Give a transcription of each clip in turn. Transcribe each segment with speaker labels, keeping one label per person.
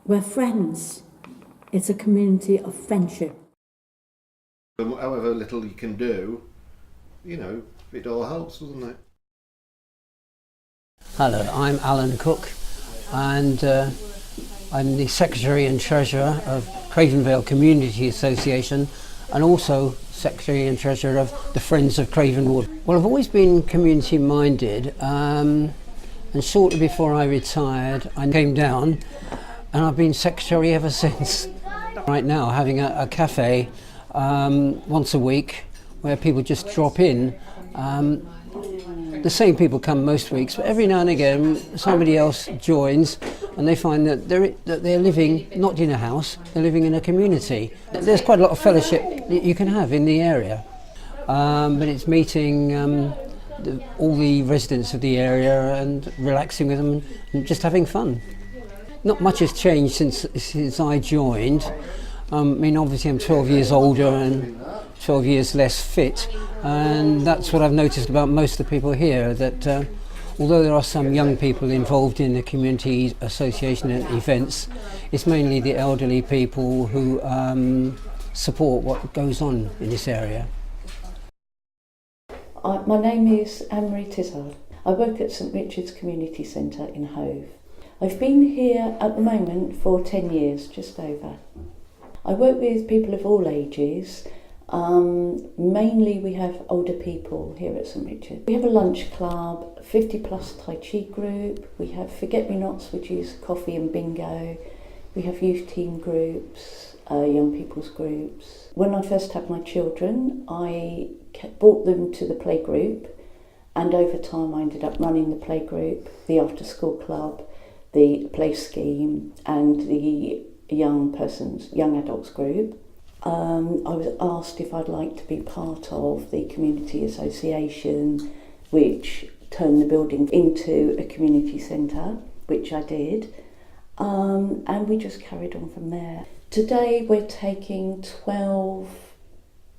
Speaker 1: We're friends. It's a community of friendship.
Speaker 2: However little you can do, it all helps, doesn't it?
Speaker 3: Hello, I'm Alan Cook, and I'm the Secretary and Treasurer of Cravenvale Community Association, and also Secretary and Treasurer of the Friends of Cravenwood. Well, I've always been community minded, and shortly before I retired I came down, and I've been Secretary ever since. Right now having a cafe once a week where people just drop in. The same people come most weeks, but every now and again somebody else joins and they find that they're living not in a house, they're living in a community. There's quite a lot of fellowship that you can have in the area, but it's meeting all the residents of the area and relaxing with them and just having fun. Not much has changed since I joined. Obviously I'm 12 years older and 12 years less fit, and that's what I've noticed about most of the people here, that although there are some young people involved in the community association and events, it's mainly the elderly people who support what goes on in this area.
Speaker 4: My name is Andrey Tade. I work at St Richard's Community Centre in Hove. I've been here at the moment for 10 years, just over. I work with people of all ages. Mainly we have older people here at St Richard. We have a lunch club, 50 plus Tai Chi group. We have Forget-Me-Nots, which is coffee and bingo. We have youth team groups, young people's groups. When I first had my children, I brought them to the playgroup, and over time I ended up running the playgroup, the after school club, the play scheme and the young adults group. I was asked if I'd like to be part of the community association, which turned the building into a community centre, which I did, and we just carried on from there. Today we're taking 12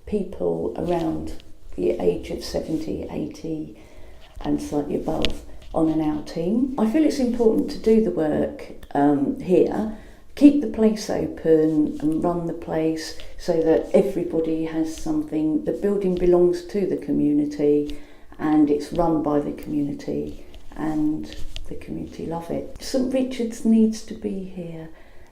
Speaker 4: people around the age of 70, 80 and slightly above on an outing. I feel it's important to do the work here, keep the place open and run the place so that everybody has something. The building belongs to the community and it's run by the community and the community love it. St Richard's needs to be here.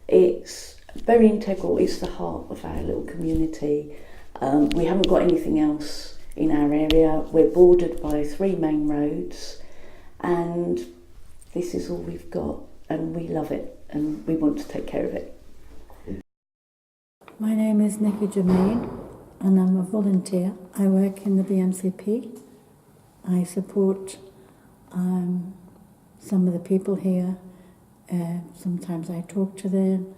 Speaker 4: It's very integral, it's the heart of our little community. We haven't got anything else in our area. We're bordered by 3 main roads, and this is all we've got, and we love it and we want to take care of it.
Speaker 1: My name is Nikki Jame and I'm a volunteer. I work in the BMCP. I support some of the people here. Sometimes I talk to them,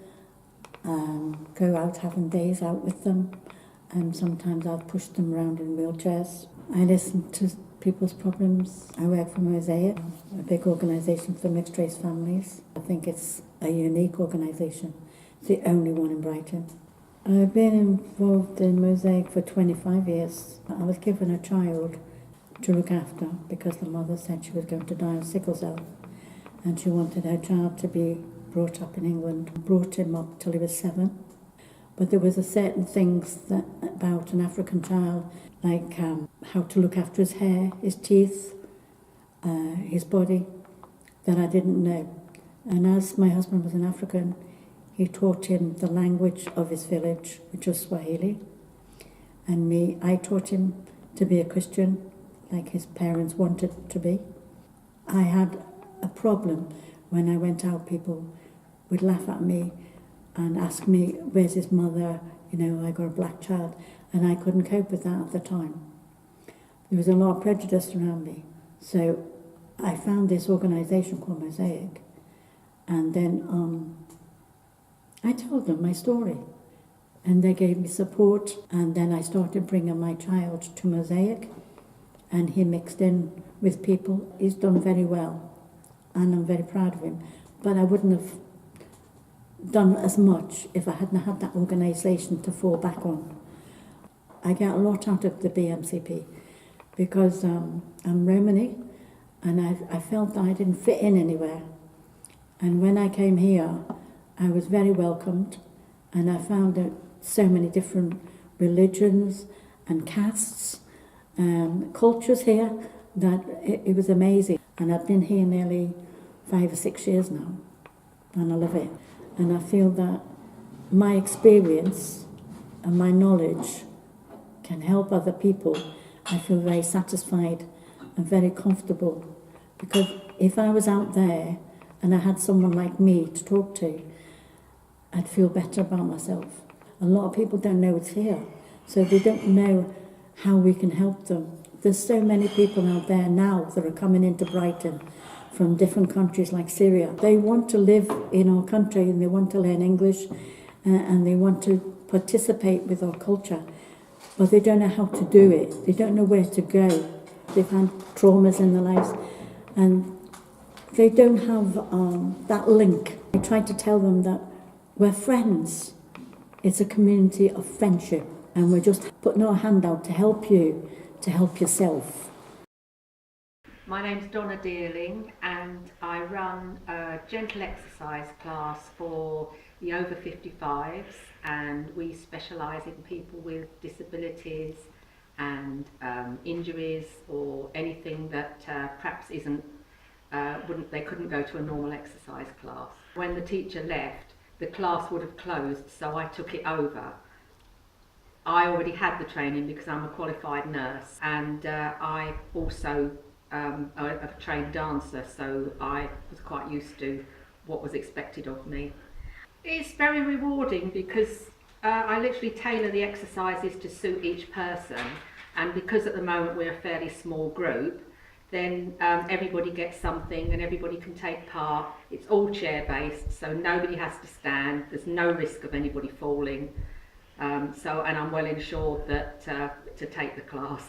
Speaker 1: go out having days out with them, and sometimes I'll push them around in wheelchairs. I listen to people's problems. I work for Mosaic, a big organisation for mixed race families. I think it's a unique organisation. It's the only one in Brighton. I've been involved in Mosaic for 25 years. I was given a child to look after because the mother said she was going to die of sickle cell, and she wanted her child to be brought up in England. Brought him up till he was 7. But there was a certain things that about an African child, like how to look after his hair, his teeth, his body, that I didn't know. And as my husband was an African, he taught him the language of his village, which was Swahili. And I taught him to be a Christian, like his parents wanted to be. I had a problem when I went out. People would laugh at me and ask me, where's his mother? I got a black child, and I couldn't cope with that at the time. There was a lot of prejudice around me. So I found this organisation called Mosaic, and then I told them my story, and they gave me support, and then I started bringing my child to Mosaic, and he mixed in with people. He's done very well, and I'm very proud of him, but I wouldn't have done as much if I hadn't had that organisation to fall back on. I get a lot out of the BMCP because I'm Romani, and I felt that I didn't fit in anywhere. And when I came here, I was very welcomed, and I found out so many different religions and castes, cultures here, that it was amazing. And I've been here nearly 5 or 6 years now, and I love it. And I feel that my experience and my knowledge can help other people. I feel very satisfied and very comfortable, because if I was out there and I had someone like me to talk to, I'd feel better about myself. A lot of people don't know it's here, so they don't know how we can help them. There's so many people out there now that are coming into Brighton from different countries like Syria. They want to live in our country and they want to learn English and they want to participate with our culture, but they don't know how to do it. They don't know where to go. They've had traumas in their lives and they don't have that link. I try to tell them that we're friends. It's a community of friendship, and we're just putting our hand out to help you, to help yourself.
Speaker 5: My name's Donna Dearling, and I run a gentle exercise class for the over 55s, and we specialise in people with disabilities and injuries or anything that perhaps isn't they couldn't go to a normal exercise class. When the teacher left, the class would have closed, so I took it over. I already had the training because I'm a qualified nurse, and I also a trained dancer, so I was quite used to what was expected of me. It's very rewarding because I literally tailor the exercises to suit each person, and because at the moment we're a fairly small group, then everybody gets something and everybody can take part. It's all chair-based, so nobody has to stand. There's no risk of anybody falling. And I'm well insured that to take the class.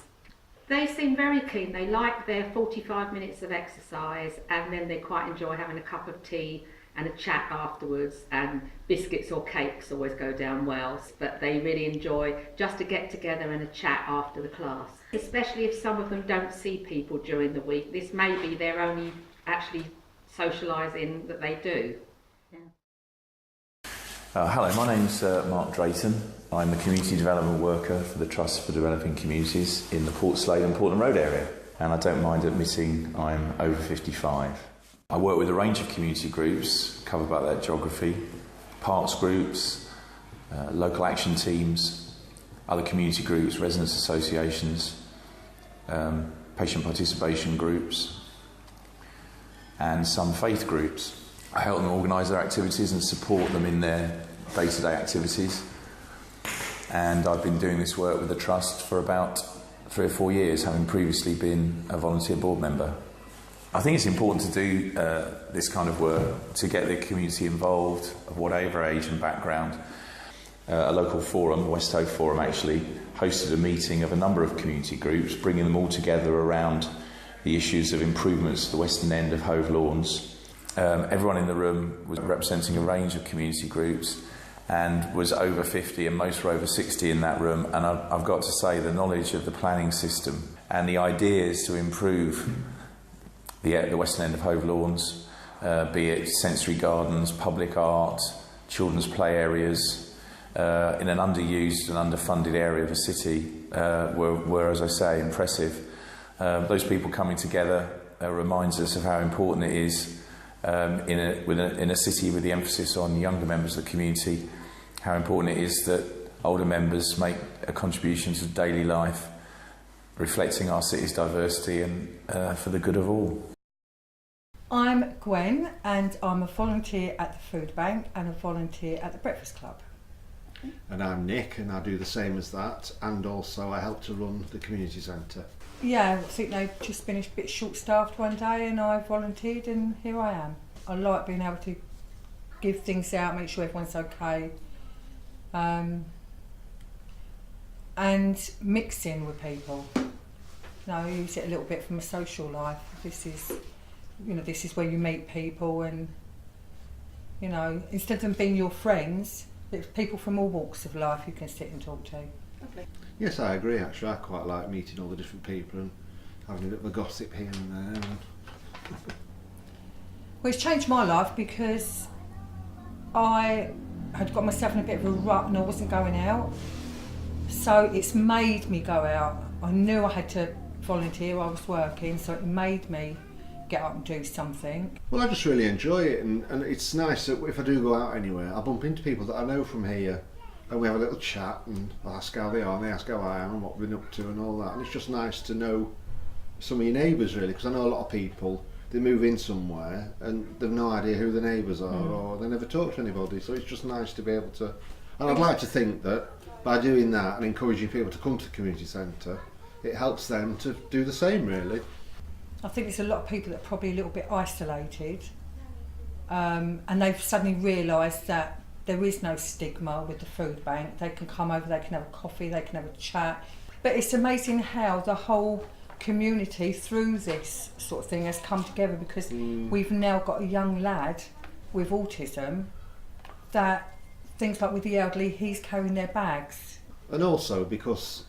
Speaker 5: They seem very keen. They like their 45 minutes of exercise, and then they quite enjoy having a cup of tea and a chat afterwards, and biscuits or cakes always go down well, but they really enjoy just to get together and a chat after the class. Especially if some of them don't see people during the week. This may be their only actually socialising that they do.
Speaker 6: Hello, my name's Mark Drayton. I'm the Community Development Worker for the Trust for Developing Communities in the Port Slade and Portland Road area, and I don't mind admitting I'm over 55. I work with a range of community groups covered by that geography, parks groups, local action teams, other community groups, residents associations, patient participation groups, and some faith groups. I help them organise their activities and support them in their day-to-day activities. And I've been doing this work with the Trust for about 3 or 4 years, having previously been a volunteer board member. I think it's important to do this kind of work to get the community involved, of whatever age and background. A local forum, the West Hove Forum, actually hosted a meeting of a number of community groups, bringing them all together around the issues of improvements to the western end of Hove Lawns. Everyone in the room was representing a range of community groups and was over 50, and most were over 60 in that room. And I've got to say, the knowledge of the planning system and the ideas to improve the western end of Hove Lawns, be it sensory gardens, public art, children's play areas, in an underused and underfunded area of the city, were, as I say, impressive. Those people coming together reminds us of how important it is in a city with the emphasis on younger members of the community, how important it is that older members make a contribution to daily life, reflecting our city's diversity and for the good of all.
Speaker 7: I'm Gwen, and I'm a volunteer at the food bank and a volunteer at the breakfast club.
Speaker 2: And I'm Nick, and I do the same as that, and also I help to run the community centre.
Speaker 7: Yeah, I think they just finished a bit short-staffed one day and I volunteered, and here I am. I like being able to give things out, make sure everyone's okay, and mixing with people. I use it a little bit from a social life. This is where you meet people, and instead of them being your friends, it's people from all walks of life you can sit and talk to.
Speaker 5: Lovely.
Speaker 2: Yes, I agree, actually. I quite like meeting all the different people and having a bit of a gossip here and there.
Speaker 7: Well, it's changed my life because I had got myself in a bit of a rut and I wasn't going out. So it's made me go out. I knew I had to volunteer, I was working, so it made me get up and do something.
Speaker 2: Well, I just really enjoy it, and it's nice that if I do go out anywhere, I bump into people that I know from here, and we have a little chat, and I ask how they are, and they ask how I am, and what we've been up to, and all that. And it's just nice to know some of your neighbours, really, because I know a lot of people, they move in somewhere, and they've no idea who the neighbours are, or they never talk to anybody, so it's just nice to be able to... And I'd like to think that by doing that and encouraging people to come to the community centre, it helps them to do the same, really.
Speaker 7: I think there's a lot of people that are probably a little bit isolated, and they've suddenly realised that there is no stigma with the food bank. They can come over, they can have a coffee, they can have a chat. But it's amazing how the whole community through this sort of thing has come together, because we've now got a young lad with autism that things like with the elderly, he's carrying their bags.
Speaker 2: And also because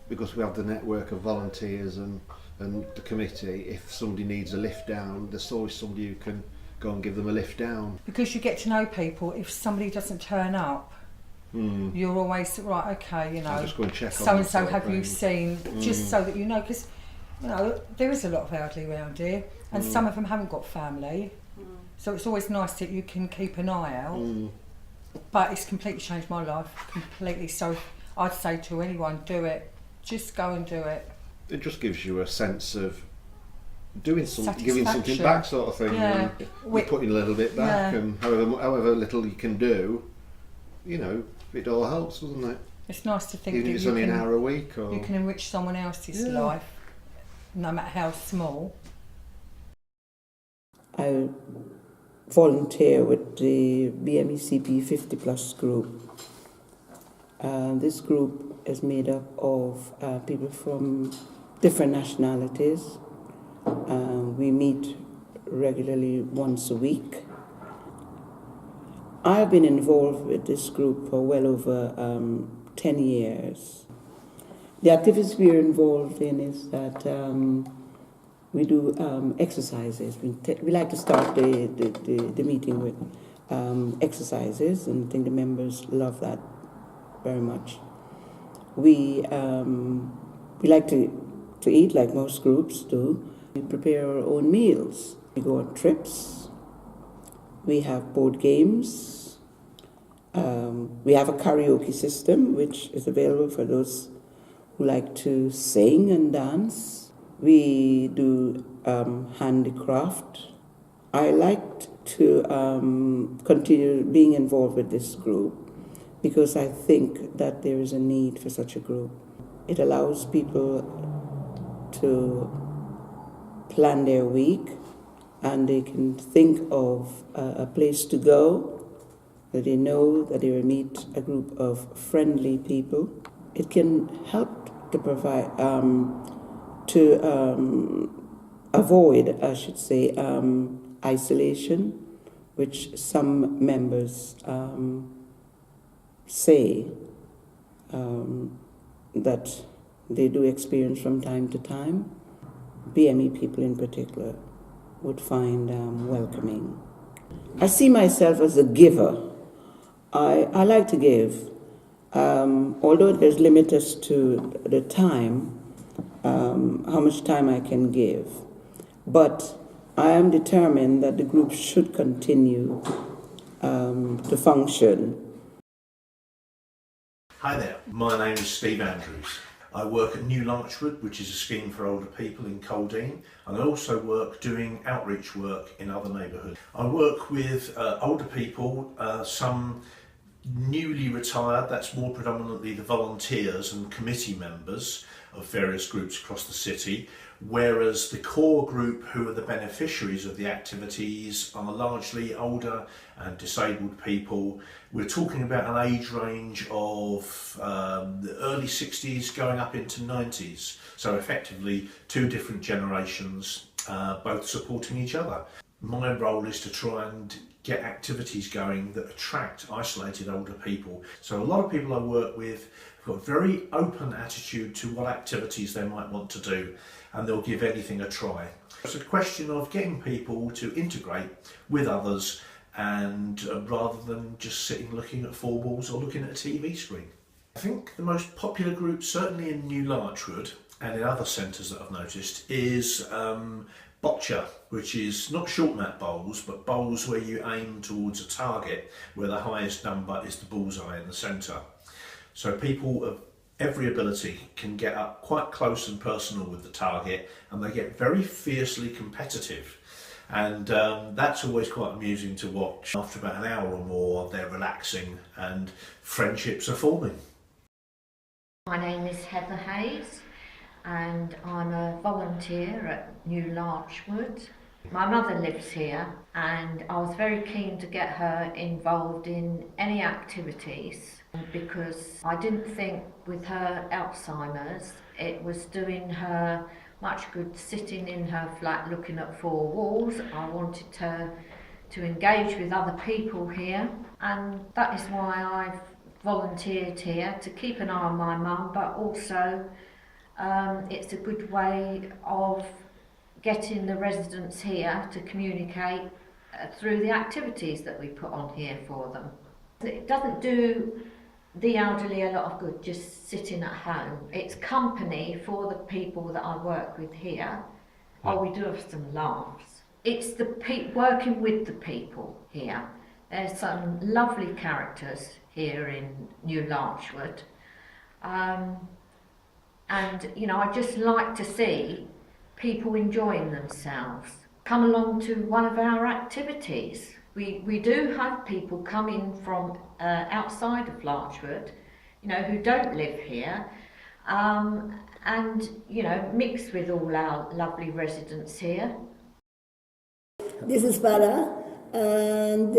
Speaker 2: we have the network of volunteers and the committee, if somebody needs a lift down, there's always somebody who can go and give them a lift down.
Speaker 7: Because you get to know people, if somebody doesn't turn up, you're always, right, okay, you know,
Speaker 2: I'll just go and check
Speaker 7: so and so have you seen, just so that you know, because, you know, there is a lot of elderly around here, and some of them haven't got family, so it's always nice that you can keep an eye out. But it's completely changed my life, completely. So I'd say to anyone, do it, just go and do it.
Speaker 2: It just gives you a sense of doing something, giving something back, sort of thing.
Speaker 7: Yeah.
Speaker 2: We're putting a little bit back, and however little you can do, you know, it all helps, doesn't it?
Speaker 7: It's nice to think
Speaker 2: even
Speaker 7: that
Speaker 2: if it's
Speaker 7: you
Speaker 2: only
Speaker 7: can,
Speaker 2: an hour a week, or
Speaker 7: you can enrich someone else's life, no matter how small.
Speaker 8: I volunteer with the BMECP 50 Plus group. This group is made up of people from different nationalities. We meet regularly once a week. I've been involved with this group for well over 10 years. The activities we're involved in is that we do exercises. We like to start the meeting with exercises, and I think the members love that very much. We like to eat like most groups do. We prepare our own meals. We go on trips. We have board games. We have a karaoke system which is available for those who like to sing and dance. We do handicraft. I like to continue being involved with this group because I think that there is a need for such a group. It allows people to plan their week, and they can think of a place to go, that they know that they will meet a group of friendly people. It can help to provide, avoid, I should say, isolation, which some members say that they do experience from time to time. BME people in particular would find welcoming. I see myself as a giver. I like to give, although there's limits to the time, how much time I can give. But I am determined that the group should continue to function.
Speaker 9: Hi there, my name is Steve Andrews. I work at New Larchwood, which is a scheme for older people in Coldine, and I also work doing outreach work in other neighbourhoods. I work with older people, some newly retired, that's more predominantly the volunteers and committee members of various groups across the city, whereas the core group who are the beneficiaries of the activities are largely older and disabled people. We're talking about an age range of the early 60s going up into 90s, so effectively two different generations both supporting each other. My role is to try and get activities going that attract isolated older people. So a lot of people I work with have got a very open attitude to what activities they might want to do, and they'll give anything a try. It's a question of getting people to integrate with others and rather than just sitting looking at four walls or looking at a TV screen. I think the most popular group, certainly in New Larchwood and in other centres that I've noticed, is boccia, which is not short mat bowls, but bowls where you aim towards a target where the highest number is the bullseye in the centre. So people of every ability can get up quite close and personal with the target, and they get very fiercely competitive. And that's always quite amusing to watch. After about an hour or more, they're relaxing and friendships are forming.
Speaker 10: My name is Heather Hayes and I'm a volunteer at New Larchwood. My mother lives here and I was very keen to get her involved in any activities because I didn't think with her Alzheimer's it was doing her much good sitting in her flat looking at four walls. I wanted her to engage with other people here, and that is why I've volunteered here to keep an eye on my mum, but also it's a good way of getting the residents here to communicate through the activities that we put on here for them. It doesn't do the elderly a lot of good just sitting at home. It's company for the people that I work with here. Oh, we do have some laughs. It's the working with the people here. There's some lovely characters here in New Larchwood. And you know, I just like to see people enjoying themselves. Come along to one of our activities. We do have people coming from outside of Larchwood, you know, who don't live here, and you know, mix with all our lovely residents here.
Speaker 11: This is Farah, and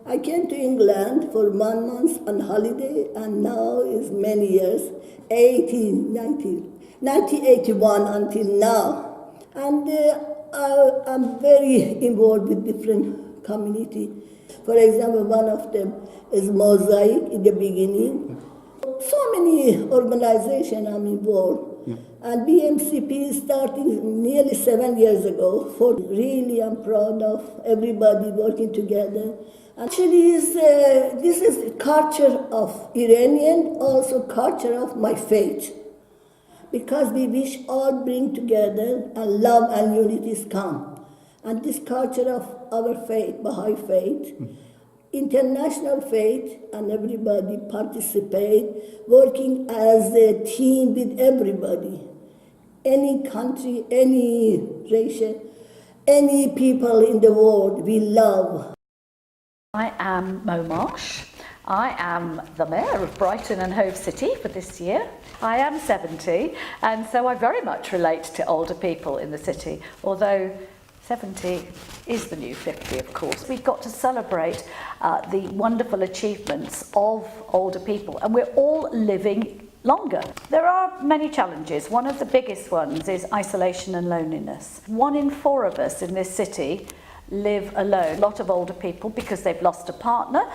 Speaker 11: I came to England for 1 month on holiday, and now is many years, 1981 until now, and I'm very involved with different community. For example, one of them is Mosaic in the beginning. So many organizations I'm involved. And BMCP is starting nearly 7 years ago. For really, I'm proud of everybody working together. Actually, this is culture of Iranian, also culture of my faith. Because we wish all bring together and love and unities come. And this culture of our faith, Baha'i faith, international faith, and everybody participate, working as a team with everybody. Any country, any race, any people in the world we love.
Speaker 12: I am Mo Marsh. I am the Mayor of Brighton and Hove City for this year. I am 70, and so I very much relate to older people in the city, although 70 is the new 50, of course. We've got to celebrate the wonderful achievements of older people, and we're all living longer. There are many challenges. One of the biggest ones is isolation and loneliness. 1 in 4 of us in this city live alone. A lot of older people, because they've lost a partner,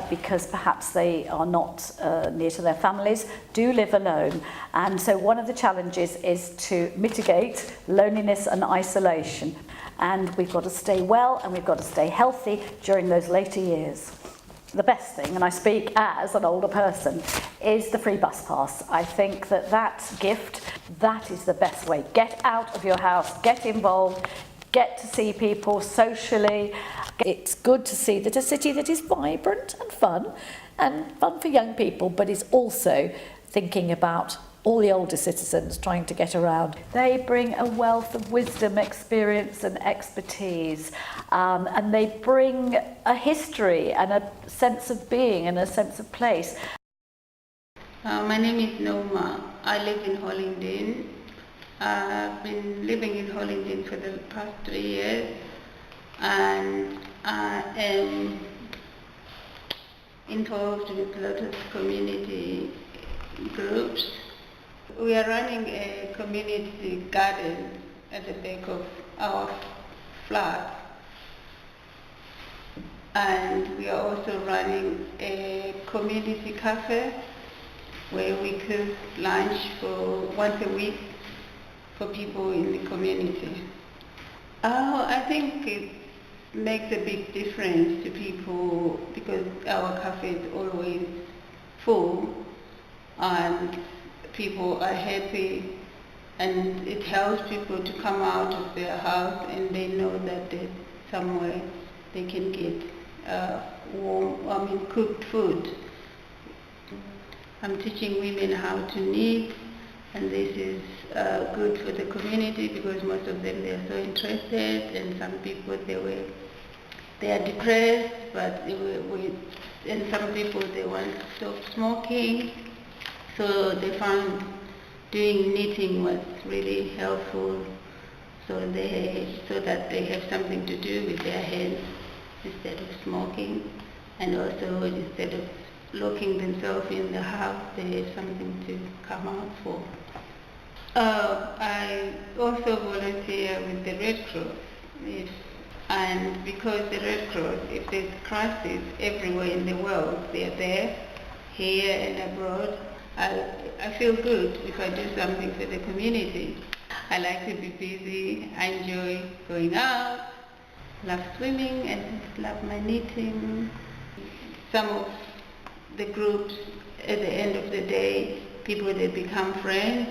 Speaker 12: because perhaps they are not near to their families, do live alone. And so one of the challenges is to mitigate loneliness and isolation. And we've got to stay well and we've got to stay healthy during those later years. The best thing, and I speak as an older person, is the free bus pass. I think that gift, that is the best way. Get out of your house, get involved, get to see people socially. It's good to see that a city that is vibrant and fun for young people, but is also thinking about all the older citizens trying to get around. They bring a wealth of wisdom, experience and expertise, and they bring a history and a sense of being and a sense of place.
Speaker 13: My name is Norah. I live in Hollingdon. I've been living in Hollingdon for the past 3 years, and I am involved with a lot of community groups. We are running a community garden at the back of our flat, and we are also running a community cafe where we cook lunch for once a week for people in the community. I think makes a big difference to people because our cafe is always full and people are happy, and it helps people to come out of their house and they know that there's somewhere they can get cooked food. I'm teaching women how to knit, and this is good for the community because most of them, they are so interested, and some people they are depressed, but and some people they want to stop smoking, so they found doing knitting was really helpful, so that they have something to do with their hands instead of smoking, and also instead of locking themselves in the house, they have something to come out for. I also volunteer with the Red Cross, and because the Red Cross, if there's crisis everywhere in the world, they're there, here and abroad. I feel good if I do something for the community. I like to be busy, I enjoy going out, love swimming and love my knitting. Some of the groups, at the end of the day, people they become friends,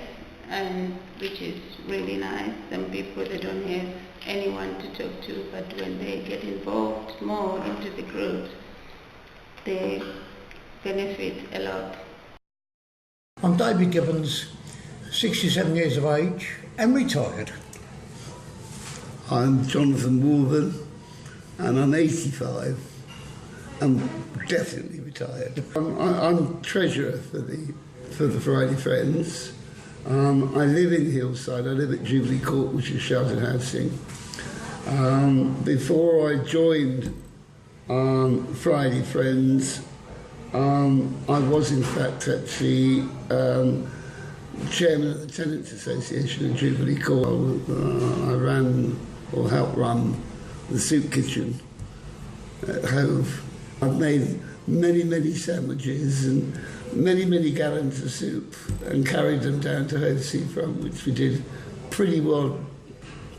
Speaker 13: and which is really nice. Some people they don't have anyone to talk to, but when they get involved more into the groups, they benefit a lot.
Speaker 14: I'm David Gibbons, 67 years of age and retired.
Speaker 15: I'm Jonathan Morgan and I'm 85. I'm definitely retired. I'm treasurer for the Friday Friends. I live in Hillside. I live at Jubilee Court, which is sheltered housing. Before I joined Friday Friends, I was in fact actually chairman of the Tenants Association at Jubilee Court. I ran or helped run the soup kitchen at Hove. I've made many sandwiches and many gallons of soup and carried them down to Hove Seafront, which we did pretty well,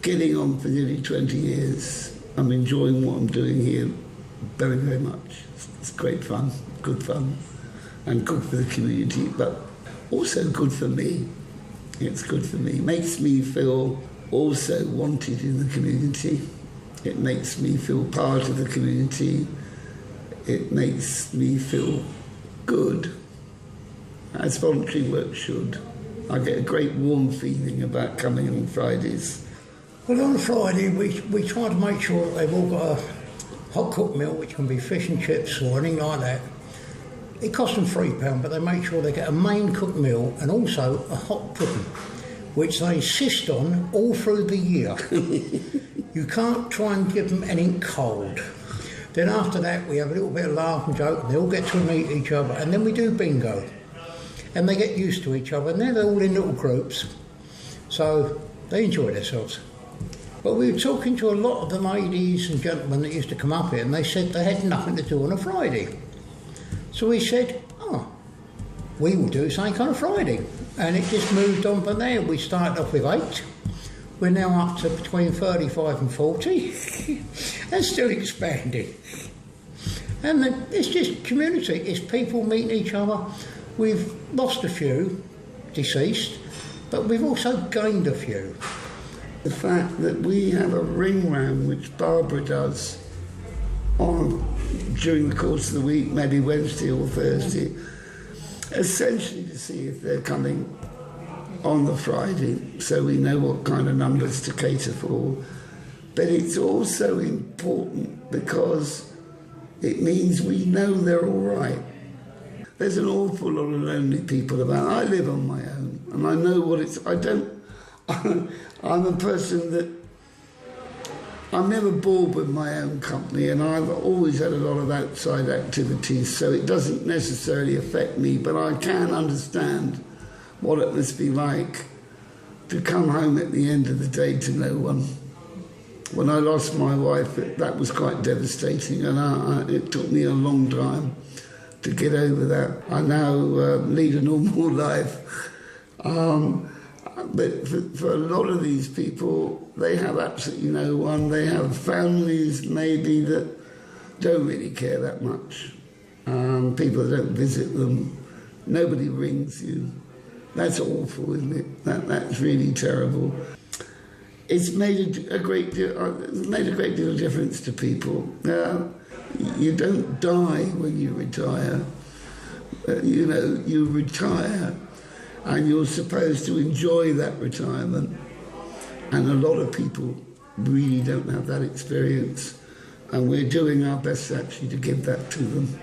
Speaker 15: getting on for nearly 20 years. I'm enjoying what I'm doing here very much. It's great fun, good fun, and good for the community, but also good for me. It's good for me. It makes me feel also wanted in the community. It makes me feel part of the community. It makes me feel good, as voluntary work should. I get a great warm feeling about coming on Fridays.
Speaker 14: Well, on a Friday, we try to make sure that they've all got a hot cooked meal, which can be fish and chips or anything like that. It costs them £3, but they make sure they get a main cooked meal and also a hot pudding, which they insist on all through the year. You can't try and give them anything cold. Then after that, we have a little bit of laugh and joke, and they all get to meet each other, and then we do bingo. And they get used to each other, and they're all in little groups, so they enjoy themselves. But we were talking to a lot of the ladies and gentlemen that used to come up here, and they said they had nothing to do on a Friday. So we said, we will do something on a Friday. And it just moved on from there. We started off with 8. We're now up to between 35 and 40, and still expanding. And it's just community, it's people meeting each other. We've lost a few, deceased, but we've also gained a few.
Speaker 15: The fact that we have a ring round, which Barbara does during the course of the week, maybe Wednesday or Thursday, essentially to see if they're coming on the Friday, so we know what kind of numbers to cater for. But it's also important because it means we know they're all right. There's an awful lot of lonely people about. I live on my own, and I know what it's... I'm a person that... I'm never bored with my own company, and I've always had a lot of outside activities, so it doesn't necessarily affect me, but I can understand what it must be like to come home at the end of the day to no one. When I lost my wife, that was quite devastating, and it took me a long time to get over that. I now lead a normal life. But for a lot of these people, they have absolutely no one. They have families maybe that don't really care that much. People that don't visit them. Nobody rings you. That's awful, isn't it? That's really terrible. It's made a great deal of difference to people. You don't die when you retire. You retire and you're supposed to enjoy that retirement. And a lot of people really don't have that experience. And we're doing our best actually to give that to them.